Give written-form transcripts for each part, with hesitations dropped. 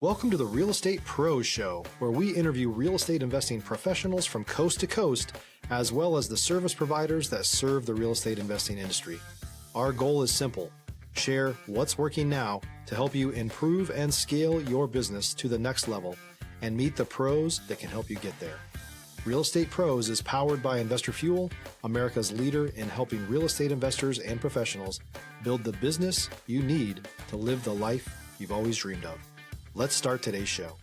Welcome to the Real Estate Pros Show, where we interview real estate investing professionals from coast to coast, as well as the service providers that serve the real estate investing industry. Our goal is simple: share what's working now to help you improve and scale your business to the next level and meet the pros that can help you get there. Real Estate Pros is powered by Investor Fuel, America's leader in helping real estate investors and professionals build the business you need to live the life you've always dreamed of. Let's start today's show.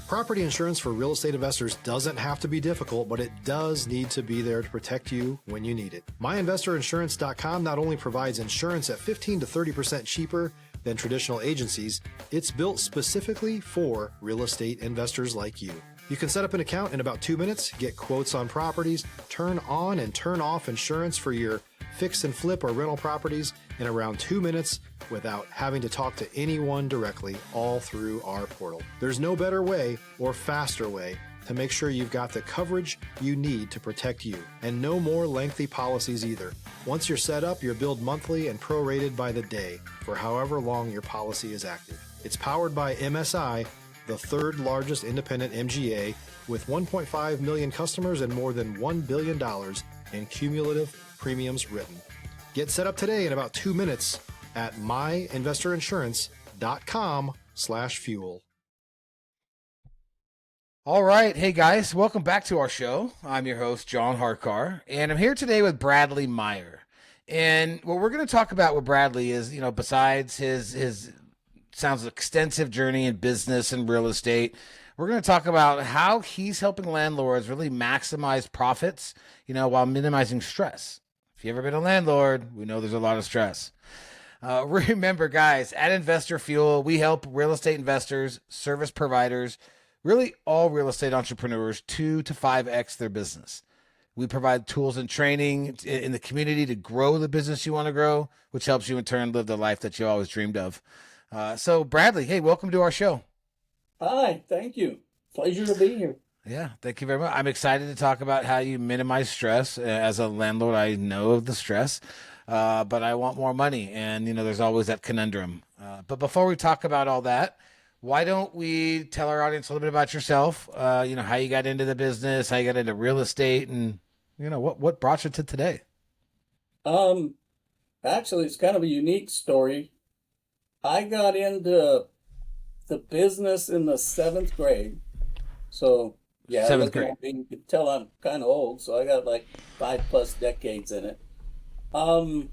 Property insurance for real estate investors doesn't have to be difficult, but it does need to be there to protect you when you need it. MyInvestorInsurance.com not only provides insurance at 15 to 30% cheaper than traditional agencies, it's built specifically for real estate investors like you. You can set up an account in about 2 minutes, get quotes on properties, turn on and turn off insurance for your fix and flip or rental properties in around 2 minutes without having to talk to anyone directly, all through our portal. There's no better way or faster way to make sure you've got the coverage you need to protect you, and no more lengthy policies either. Once you're set up, you're billed monthly and prorated by the day for however long your policy is active. It's powered by MSI, the third largest independent MGA, with 1.5 million customers and more than $1 billion in cumulative premiums written. Get set up today in about 2 minutes at myinvestorinsurance.com/fuel. All right. Hey, guys. Welcome back to our show. I'm your host, John Harcar, and I'm here today with Bradley Meyer. And what we're going to talk about with Bradley is, besides his sounds extensive journey in business and real estate, we're going to talk about how he's helping landlords really maximize profits, while minimizing stress. If you've ever been a landlord, we know there's a lot of stress. Remember, guys, at Investor Fuel, we help real estate investors, service providers, really all real estate entrepreneurs 2 to 5x their business. We provide tools and training in the community to grow the business you want to grow, which helps you in turn live the life that you always dreamed of. So Bradley, hey, welcome to our show. Hi, thank you. Pleasure to be here. Yeah, thank you very much. I'm excited to talk about how you minimize stress. As a landlord, I know of the stress, but I want more money. And, there's always that conundrum. But before we talk about all that, why don't we tell our audience a little bit about yourself, how you got into the business, how you got into real estate, and, what brought you to today? Actually, it's kind of a unique story. I got into the business in the 7th grade. So, yeah, 7th grade. You can tell I'm kind of old, so I got like 5+ decades in it. Was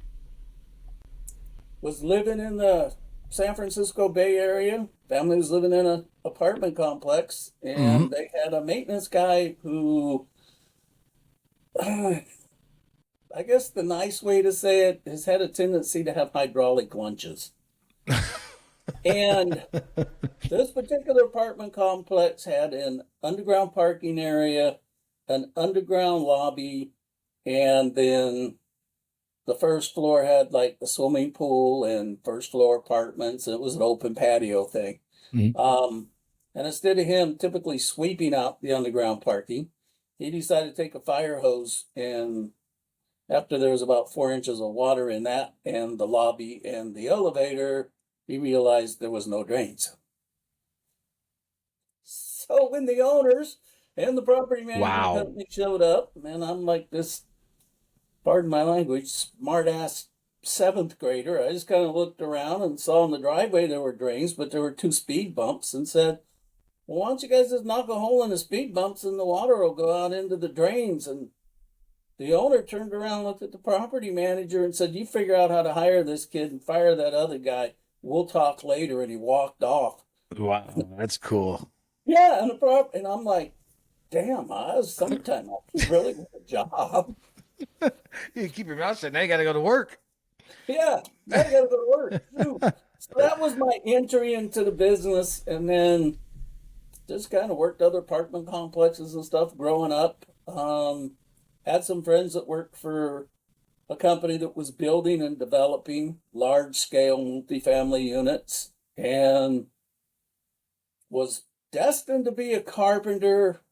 living in the San Francisco Bay Area. Family was living in an apartment complex, and they had a maintenance guy who, I guess the nice way to say it, has had a tendency to have hydraulic lunches. And this particular apartment complex had an underground parking area, an underground lobby, and then the first floor had like the swimming pool and first floor apartments. And it was an open patio thing. And instead of him typically sweeping out the underground parking, he decided to take a fire hose, and after there was about 4 inches of water in that and the lobby and the elevator, he realized there was no drains. So when the owners and the property management company showed up, and I'm like this, pardon my language, smart-ass 7th grader, I just kind of looked around and saw in the driveway there were drains, but there were 2 speed bumps, and said, well, why don't you guys just knock a hole in the speed bumps and the water will go out into the drains? And the owner turned around, looked at the property manager, and said, you figure out how to hire this kid and fire that other guy. We'll talk later. And he walked off. Wow, that's cool. Yeah, and I'm like, damn, I was sometime I keep really good a job. You keep your mouth shut. Now you got to go to work. Yeah, now I got to go to work too. So that was my entry into the business, and then just kind of worked other apartment complexes and stuff growing up. Had some friends that worked for a company that was building and developing large-scale multifamily units, and was destined to be a carpenter,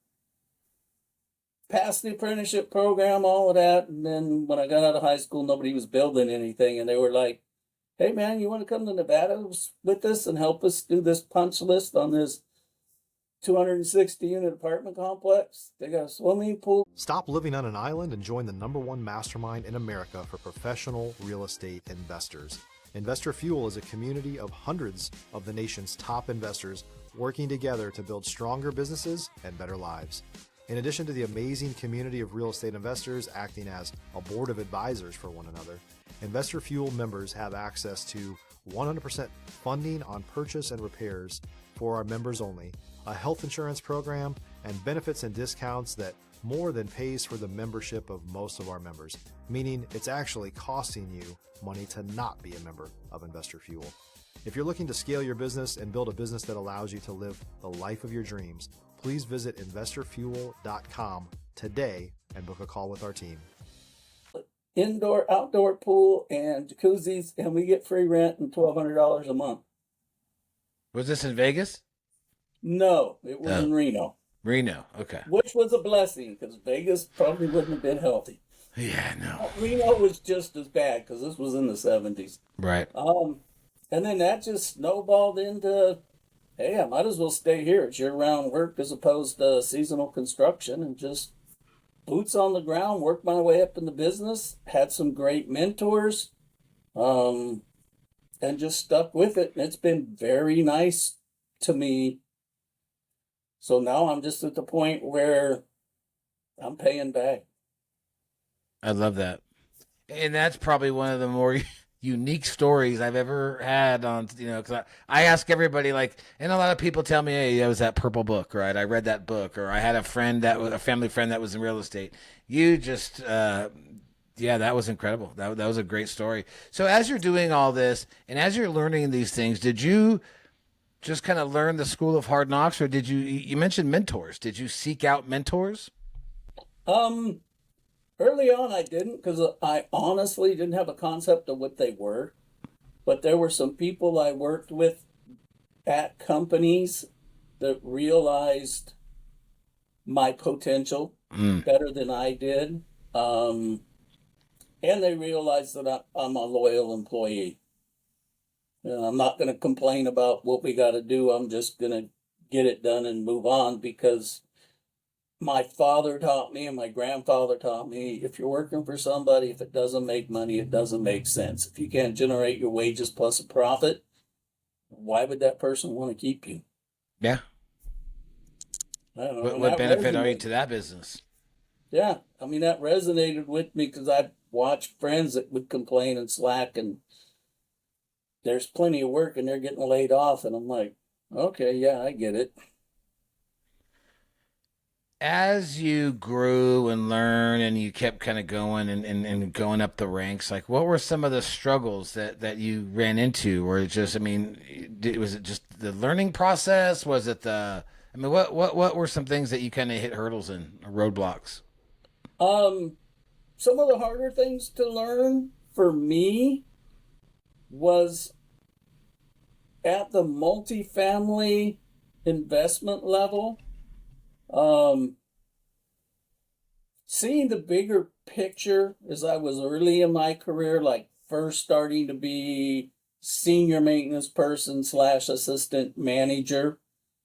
passed the apprenticeship program, all of that. And then when I got out of high school, nobody was building anything, and they were like, hey man, you want to come to Nevada with us and help us do this punch list on this 260 unit apartment complex? They got a swimming pool. Stop living on an island and join the #1 mastermind in America for professional real estate investors. Investor Fuel is a community of hundreds of the nation's top investors working together to build stronger businesses and better lives. In addition to the amazing community of real estate investors acting as a board of advisors for one another, Investor Fuel members have access to 100% funding on purchase and repairs for our members only, a health insurance program, and benefits and discounts that more than pays for the membership of most of our members, meaning it's actually costing you money to not be a member of Investor Fuel. If you're looking to scale your business and build a business that allows you to live the life of your dreams, please visit investorfuel.com today and book a call with our team. Indoor, outdoor pool and jacuzzis, and we get free rent and $1,200 a month. Was this in Vegas? No, it was in Reno. Reno, okay. Which was a blessing because Vegas probably wouldn't have been healthy. Yeah, no. Reno was just as bad because this was in the 70s. Right. And then that just snowballed into, hey, I might as well stay here. It's year-round work as opposed to seasonal construction, and just boots on the ground, worked my way up in the business, had some great mentors, and just stuck with it. And it's been very nice to me. So now I'm just at the point where I'm paying back. I love that. And that's probably one of the more unique stories I've ever had on, because I ask everybody, like, and a lot of people tell me, hey, that was that purple book, right? I read that book, or I had a family friend that was in real estate. You just, yeah, that was incredible. That was a great story. So as you're doing all this and as you're learning these things, did you just kind of learn the school of hard knocks, or did you mentioned mentors? Did you seek out mentors? Early on, I didn't, because I honestly didn't have a concept of what they were. But there were some people I worked with at companies that realized my potential better than I did. And they realized that I'm a loyal employee. I'm not going to complain about what we got to do. I'm just going to get it done and move on, because my father taught me and my grandfather taught me, if you're working for somebody, if it doesn't make money, it doesn't make sense. If you can't generate your wages plus a profit, why would that person want to keep you? Yeah. I don't know. What benefit are you to that business? Yeah. I mean, that resonated with me because I watched friends that would complain and slack, and there's plenty of work and they're getting laid off. And I'm like, okay, yeah, I get it. As you grew and learned and you kept kind of going and going up the ranks, like, what were some of the struggles that you ran into? Or just, was it just the learning process? Was it what were some things that you kind of hit hurdles in, or roadblocks? Some of the harder things to learn for me was at the multifamily investment level. Seeing the bigger picture as I was early in my career, like first starting to be senior maintenance person / assistant manager,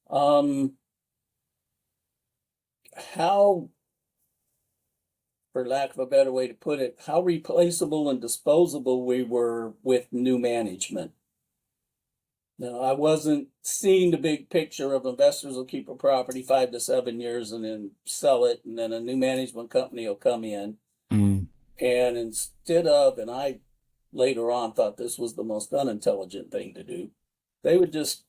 how, for lack of a better way to put it, how replaceable and disposable we were with new management. No, I wasn't seeing the big picture of investors will keep a property 5 to 7 years and then sell it, and then a new management company will come in. And instead of, and I later on thought this was the most unintelligent thing to do, they would just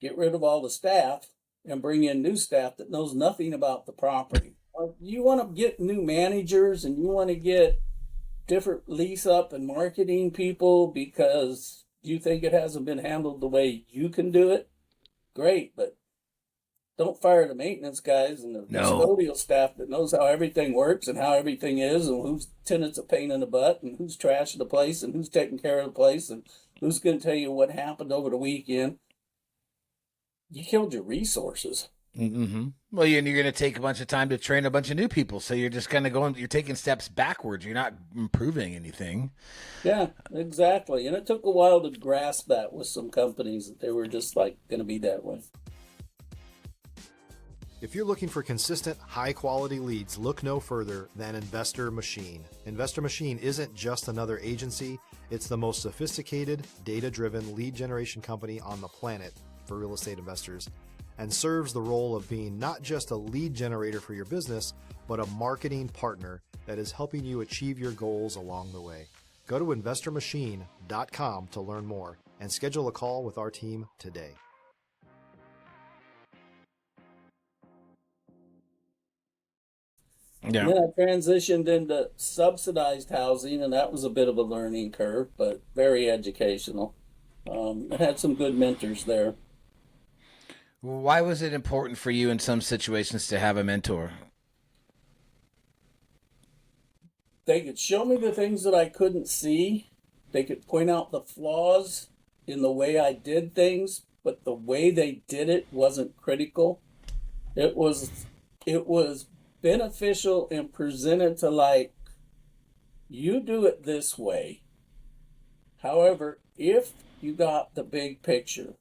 get rid of all the staff and bring in new staff that knows nothing about the property. You want to get new managers and you want to get different lease up and marketing people because you think it hasn't been handled the way you can do it? Great, but don't fire the maintenance guys and the custodial staff that knows how everything works and how everything is and whose tenant's a pain in the butt and who's trashing the place and who's taking care of the place and who's going to tell you what happened over the weekend. You killed your resources. Mm-hmm. Well, you're going to take a bunch of time to train a bunch of new people. So you're just kind of going, you're taking steps backwards. You're not improving anything. Yeah, exactly. And it took a while to grasp that with some companies that they were just like going to be that way. If you're looking for consistent, high-quality leads, look no further than Investor Machine. Investor Machine isn't just another agency. It's the most sophisticated, data-driven lead generation company on the planet for real estate investors, and serves the role of being not just a lead generator for your business, but a marketing partner that is helping you achieve your goals along the way. Go to investormachine.com to learn more and schedule a call with our team today. Yeah, I transitioned into subsidized housing, and that was a bit of a learning curve, but very educational. I had some good mentors there. Why was it important for you in some situations to have a mentor? They could show me the things that I couldn't see. They could point out the flaws in the way I did things, but the way they did it wasn't critical. It was beneficial and presented to like, you do it this way. However, if you got the big picture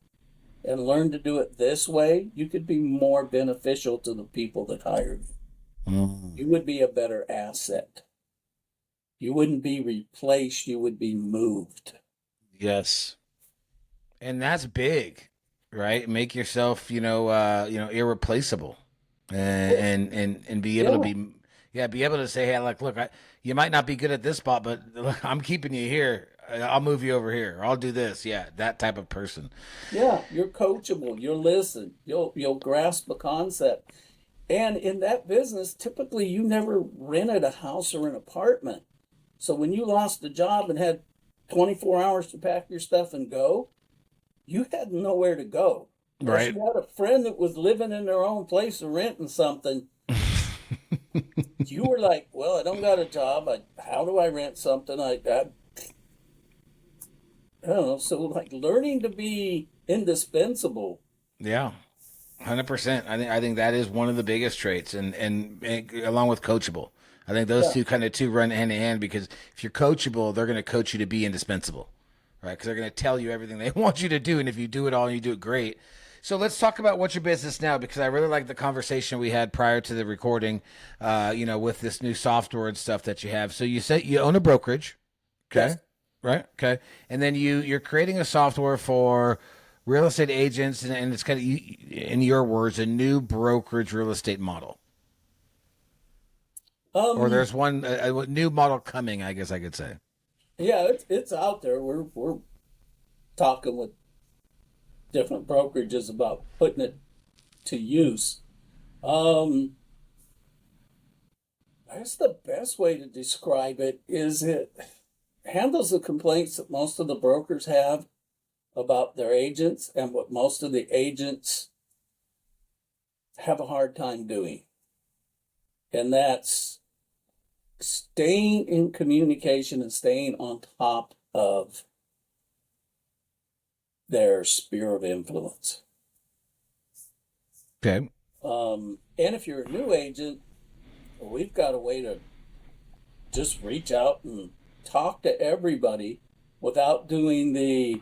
and learned to do it this way, you could be more beneficial to the people that hired you. You would be a better asset. You wouldn't be replaced, you would be moved. Yes. And that's big, right? Make yourself, irreplaceable. And be able to be able to say, hey, like, look, you might not be good at this spot, but look, I'm keeping you here. I'll move you over here. I'll do this. Yeah, that type of person. Yeah, you're coachable. You'll listen. You'll grasp a concept. And in that business, typically you never rented a house or an apartment. So when you lost a job and had 24 hours to pack your stuff and go, you had nowhere to go. Right. You had a friend that was living in their own place or renting something. You were like, well, I don't got a job. How do I rent something? I don't know. So like learning to be indispensable. Yeah, 100%. I think that is one of the biggest traits, and along with coachable. I think those two run hand in hand, because if you're coachable, they're going to coach you to be indispensable, right? Because they're going to tell you everything they want you to do, and if you do it all and you do it great. So let's talk about what's your business now, because I really like the conversation we had prior to the recording, with this new software and stuff that you have. So you said you own a brokerage, okay? Yes. Right, okay, and then you're creating a software for real estate agents, and it's kind of, in your words, a new brokerage real estate model. Or there's one a new model coming, I guess I could say. Yeah, it's out there. We're talking with different brokerages about putting it to use. I guess the best way to describe it is it handles the complaints that most of the brokers have about their agents and what most of the agents have a hard time doing. And that's staying in communication and staying on top of their sphere of influence. Okay. And if you're a new agent, we've got a way to just reach out and talk to everybody without doing the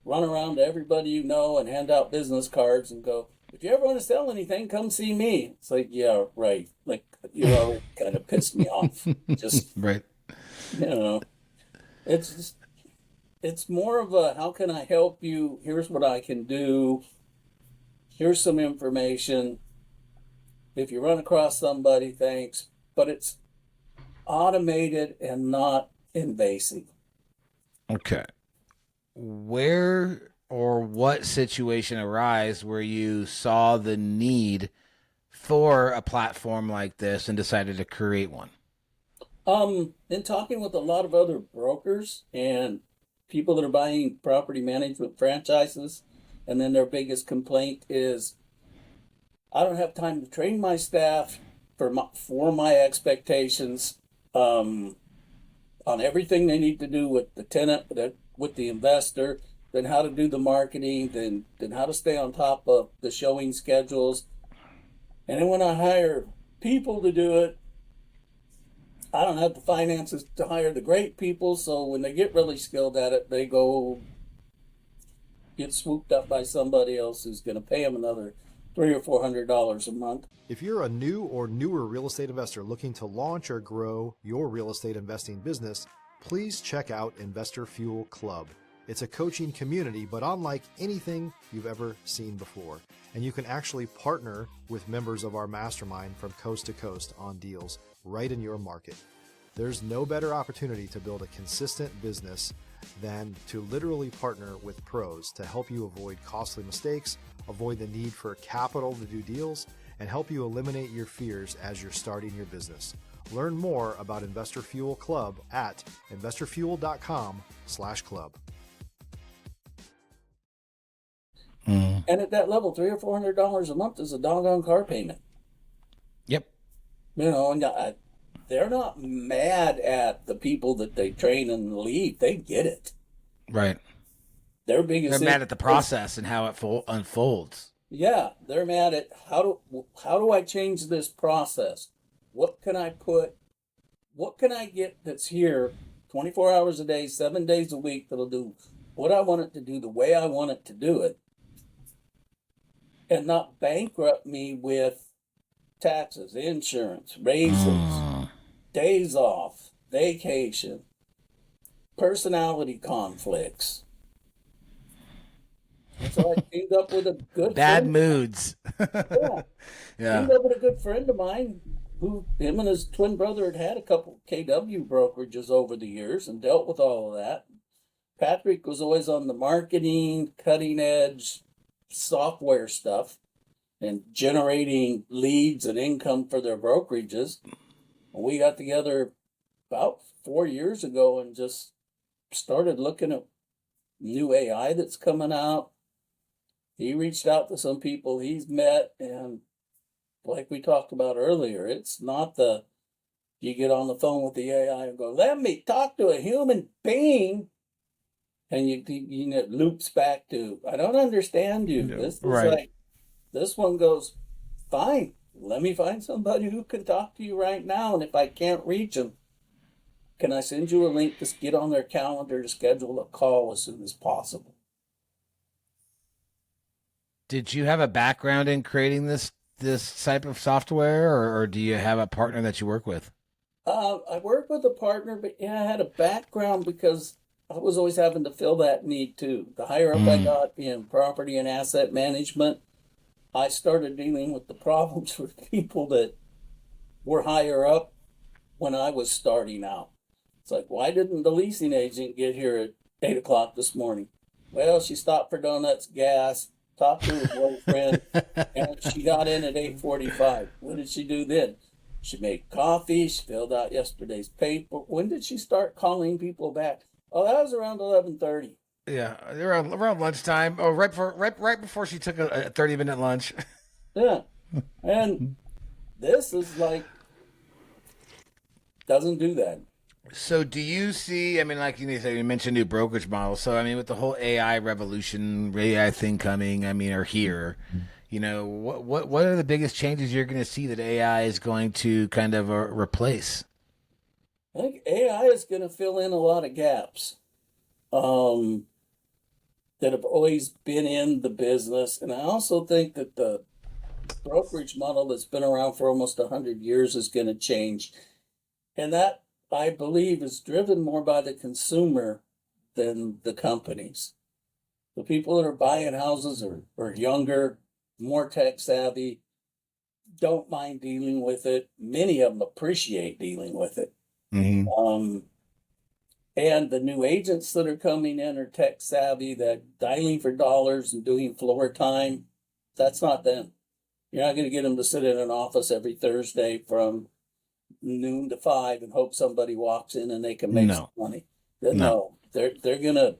run around to everybody you know and hand out business cards and go, if you ever want to sell anything, come see me. It's like, yeah, right. Like, you already kind of pissed me off. Just, right. It's more of a, how can I help you? Here's what I can do. Here's some information. If you run across somebody, thanks. But it's automated and not invasive. Okay. Where or what situation arise where you saw the need for a platform like this and decided to create one? In talking with a lot of other brokers and people that are buying property management franchises, and then their biggest complaint is, I don't have time to train my staff for my expectations on everything they need to do with the tenant, with the investor, then how to do the marketing, then how to stay on top of the showing schedules, And then when I hire people to do it, I don't have the finances to hire the great people. So when they get really skilled at it, they go get swooped up by somebody else who's going to pay them another $300 or $400 a month. If you're a new or newer real estate investor looking to launch or grow your real estate investing business, please check out Investor Fuel Club. It's a coaching community, but unlike anything you've ever seen before. And you can actually partner with members of our mastermind from coast to coast on deals right in your market. There's no better opportunity to build a consistent business than to literally partner with pros to help you avoid costly mistakes, avoid the need for capital to do deals, and help you eliminate your fears as you're starting your business. Learn more about Investor Fuel Club at investorfuel.com/club. And at that level, $300 or $400 a month is a doggone car payment. Yep. You know, and they're not mad at the people that they train and lead. They get it. Right. Their biggest They're mad at the process and how it unfolds. Yeah, they're mad at how do I change this process? What can I get that's here 24 hours a day, 7 days a week that'll do what I want it to do the way I want it to do it, and not bankrupt me with taxes, insurance, raises, days off, vacation, personality conflicts. And so I teamed up with a good bad friend. moods. Yeah. Teamed up with a good friend of mine who him and his twin brother had a couple KW brokerages over the years and dealt with all of that. Patrick was always on the marketing, cutting edge software stuff and generating leads and income for their brokerages. And we got together about 4 years ago and just started looking at new AI that's coming out. He reached out to some people he's met, and like we talked about earlier, it's not you get on the phone with the AI and go, let me talk to a human being. And it loops back to, I don't understand you. Yeah, This is right. like, this one goes, fine, let me find somebody who can talk to you right now. And if I can't reach them, can I send you a link to get on their calendar to schedule a call as soon as possible? Did you have a background in creating this type of software, or do you have a partner that you work with? I worked with a partner, but yeah, I had a background because I was always having to fill that need too. The higher up I got in property and asset management, I started dealing with the problems with people that were higher up when I was starting out. It's like, why didn't the leasing agent get here at 8 o'clock this morning? Well, she stopped for donuts, gas, talked to her boyfriend, and she got in at 8:45. What did she do then? She made coffee, she filled out yesterday's paper. When did she start calling people back? Oh, that was around 11:30. Yeah, around lunchtime. Oh, right before she took a 30-minute lunch. Yeah, and this is like doesn't do that. So do you see, I mean, like you said, you mentioned new brokerage models. So, I mean, with the whole AI revolution, AI thing coming, I mean, or here, you know, what are the biggest changes you're going to see that AI is going to kind of replace? I think AI is going to fill in a lot of gaps that have always been in the business. And I also think that the brokerage model that's been around for almost 100 years is going to change. And that, I believe, is driven more by the consumer than the companies. The people that are buying houses are younger, more tech savvy, don't mind dealing with it. Many of them appreciate dealing with it. Mm-hmm. And the new agents that are coming in are tech savvy, that dialing for dollars and doing floor time. That's not them. You're not going to get them to sit in an office every Thursday from noon to 5 and hope somebody walks in and they can make some money. No, they're going to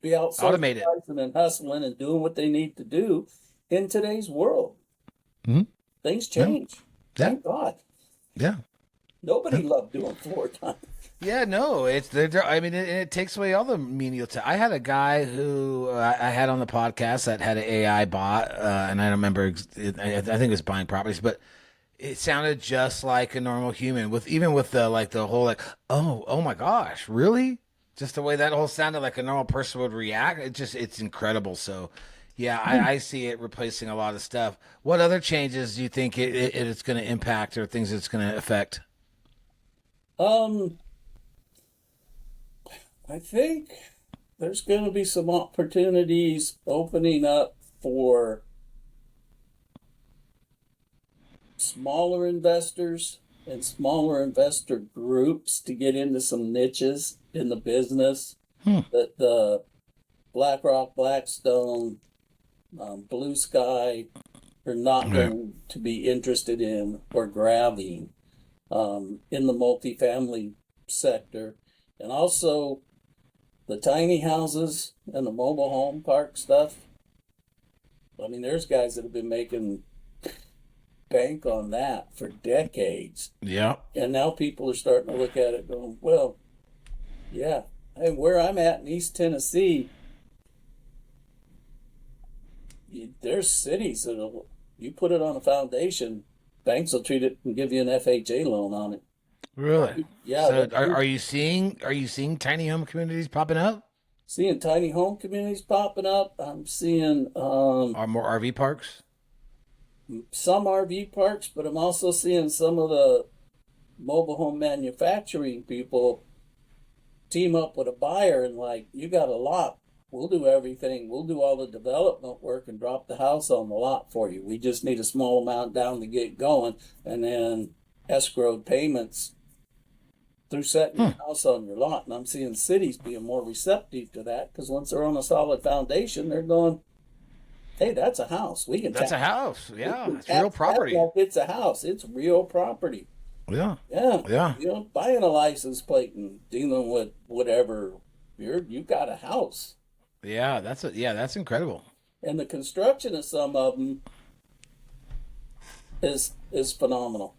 be out automated and hustling and doing what they need to do in today's world. Mm-hmm. Things change. Yeah. Thank God. Yeah. Nobody loved doing floor time. Yeah, no, I mean, it takes away all the menial time. I had a guy who I had on the podcast that had an AI bot, and I don't remember. I think it was buying properties, but it sounded just like a normal human. With the whole oh my gosh, really? Just the way that whole sounded like a normal person would react. It's incredible. So, yeah, I see it replacing a lot of stuff. What other changes do you think it's going to impact or things it's going to affect? Um, I think there's going to be some opportunities opening up for smaller investors and smaller investor groups to get into some niches in the business that the BlackRock, Blackstone, Blue Sky are not going to be interested in or grabbing in the multifamily sector. And also the tiny houses and the mobile home park stuff. I mean, there's guys that have been making bank on that for decades. Yeah. And now people are starting to look at it going, well, yeah. And where I'm at in East Tennessee, there's cities that you put it on a foundation, banks will treat it and give you an FHA loan on it. Really? Yeah. So are you seeing tiny home communities popping up? Seeing tiny home communities popping up. I'm seeing Are more RV parks? some RV parks, but I'm also seeing some of the mobile home manufacturing people team up with a buyer and like, you got a lot. We'll do everything. We'll do all the development work and drop the house on the lot for you. We just need a small amount down to get going, and then escrowed payments through setting your house on your lot. And I'm seeing cities being more receptive to that because once they're on a solid foundation, they're going, hey, that's a house. We can That's a tax house. Yeah, it's tax real property. that like it's a house. It's real property. Yeah. Yeah. Yeah. You know, buying a license plate and dealing with whatever, you got a house. Yeah, that's incredible. And the construction of some of them is phenomenal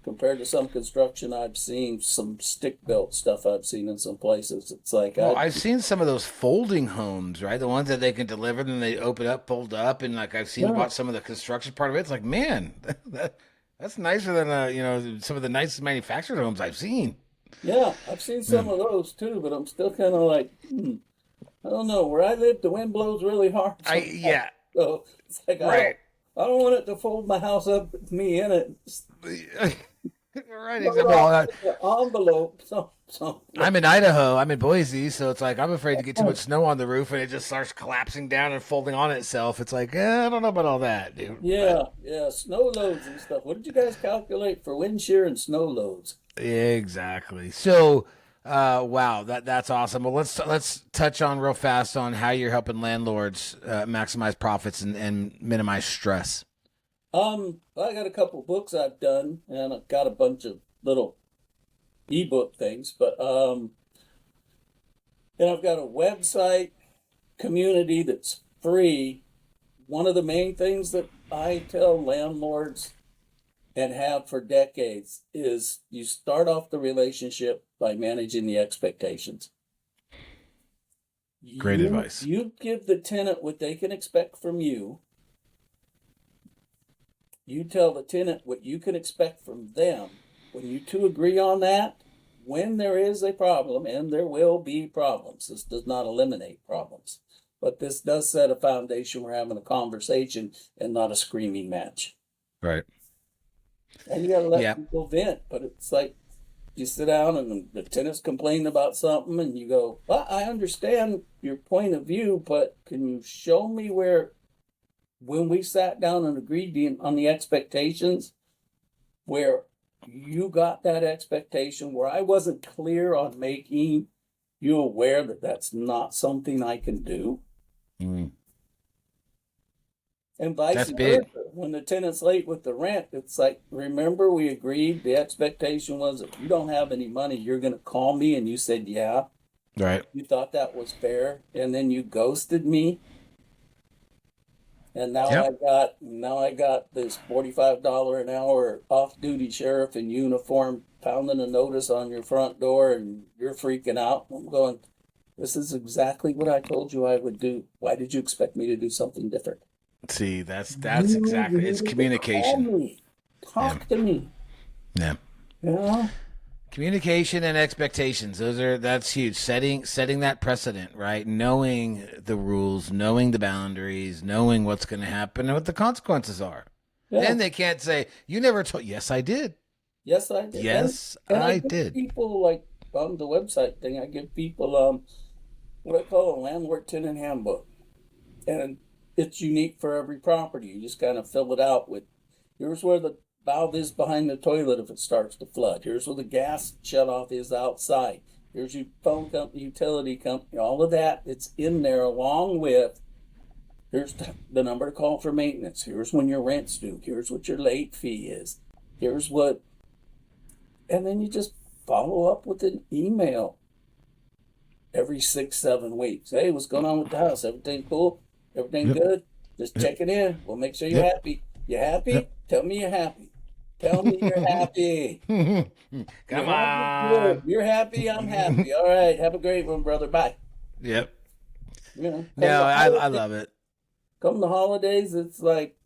compared to some construction I've seen, some stick built stuff I've seen in some places. It's like Well, I've seen some of those folding homes, right? The ones that they can deliver, then they open up, fold up, and like I've seen about some of the construction part of it. It's like, man, that's nicer than some of the nicest manufactured homes I've seen. yeah, I've seen some of those too, but I'm still kind of like, I don't know. Where I live, the wind blows really hard. Yeah. So it's like Right. I don't want it to fold my house up with me in it. Right. Exactly. Envelope. So I'm in Idaho. I'm in Boise, so it's like I'm afraid to get too much snow on the roof and it just starts collapsing down and folding on itself. It's like I don't know about all that, dude. yeah, snow loads and stuff. What did you guys calculate for wind shear and snow loads? Exactly. So, wow, that's awesome. Well, let's touch on real fast on how you're helping landlords maximize profits and minimize stress. I got a couple books I've done, and I've got a bunch of little ebook things, but and I've got a website community that's free. One of the main things that I tell landlords and have for decades is you start off the relationship by managing the expectations. Great advice. You give the tenant what they can expect from you. You tell the tenant what you can expect from them. When you two agree on that, when there is a problem, and there will be problems, this does not eliminate problems, but this does set a foundation. We're having a conversation and not a screaming match. Right. And you got to let people vent, but it's like you sit down and the tenant's complaining about something and you go, well, I understand your point of view, but can you show me where, when we sat down and agreed on the expectations, where you got that expectation, where I wasn't clear on making you aware that that's not something I can do? Mm. And vice versa. When the tenant's late with the rent, it's like, remember we agreed the expectation was if you don't have any money, you're going to call me, and you said, yeah. Right. You thought that was fair, and then you ghosted me. And now I got this $45 an hour off-duty sheriff in uniform pounding a notice on your front door and you're freaking out. I'm going, this is exactly what I told you I would do. Why did you expect me to do something different? See, that's exactly, it's communication. Call me. Talk to me. Yeah. You know? Communication and expectations. That's huge. Setting that precedent, right? Knowing the rules, knowing the boundaries, knowing what's going to happen and what the consequences are. Yeah. Then they can't say, you never told. Yes, I did. Yes, I did. Yes, and I give did. People, like on the website thing, I give people what I call a landlord tenant handbook. And it's unique for every property. You just kind of fill it out with, here's where the valve is behind the toilet if it starts to flood. Here's where the gas shutoff is outside. Here's your phone company, utility company, all of that. It's in there along with, here's the number to call for maintenance. Here's when your rent's due. Here's what your late fee is. Here's what, and then you just follow up with an email every 6-7 weeks. Hey, what's going on with the house? Everything cool? Everything good? Just checking in. We'll make sure you're happy. You happy? Tell me you're happy. Tell me you're happy. Come on. You're happy. I'm happy. All right. Have a great one, brother. Bye. Yep. You know, No, I love it. Come the holidays, it's like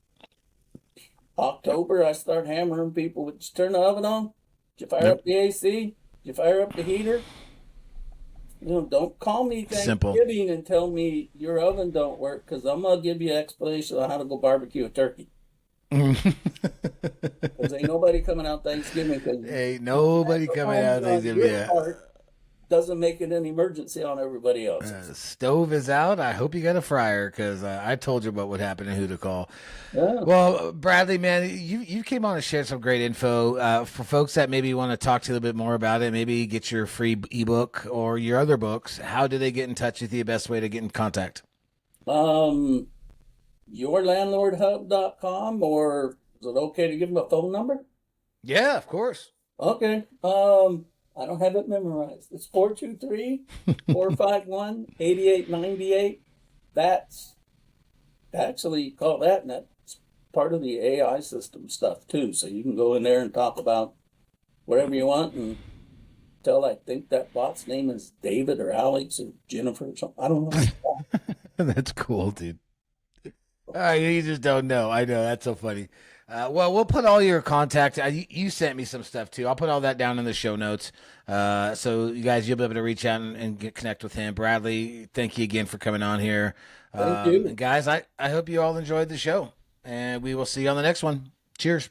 October. I start hammering people. Did you turn the oven on? Did you fire up the AC? Did you fire up the heater? You know, don't call me Thanksgiving and tell me your oven don't work, because I'm gonna give you an explanation on how to go barbecue a turkey. Because ain't nobody coming out Thanksgiving. Ain't nobody coming out Thanksgiving. Yeah. Doesn't make it an emergency on everybody else. Stove is out. I hope you got a fryer, because I told you about what happened and who to call. Yeah. Well, Bradley, man, you came on and shared some great info for folks that maybe want to talk to you a little bit more about it. Maybe get your free ebook or your other books. How do they get in touch with you? Best way to get in contact? Yourlandlordhub.com, or is it okay to give them a phone number? Yeah, of course. Okay. I don't have it memorized. It's 423-451-8898. That's actually call that, and that's part of the AI system stuff too. So you can go in there and talk about whatever you want and tell, I think that bot's name is David or Alex or Jennifer or something. I don't know. That's cool, dude. You just don't know. I know. That's so funny. Well, we'll put all your contact. You sent me some stuff too. I'll put all that down in the show notes. So you guys, you'll be able to reach out and connect with him. Bradley, thank you again for coming on here. Thank you. Guys, I hope you all enjoyed the show, and we will see you on the next one. Cheers.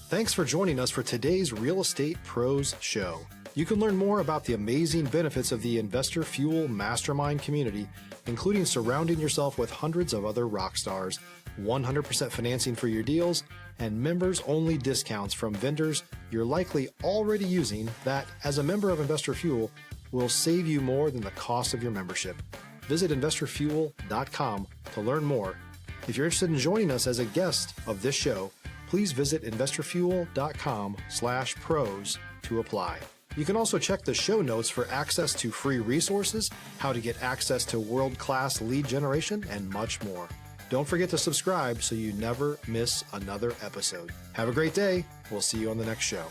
Thanks for joining us for today's Real Estate Pros Show. You can learn more about the amazing benefits of the Investor Fuel Mastermind community, including surrounding yourself with hundreds of other rock stars, 100% financing for your deals, and members-only discounts from vendors you're likely already using that, as a member of Investor Fuel, will save you more than the cost of your membership. Visit investorfuel.com to learn more. If you're interested in joining us as a guest of this show, please visit investorfuel.com/pros to apply. You can also check the show notes for access to free resources, how to get access to world-class lead generation, and much more. Don't forget to subscribe so you never miss another episode. Have a great day. We'll see you on the next show.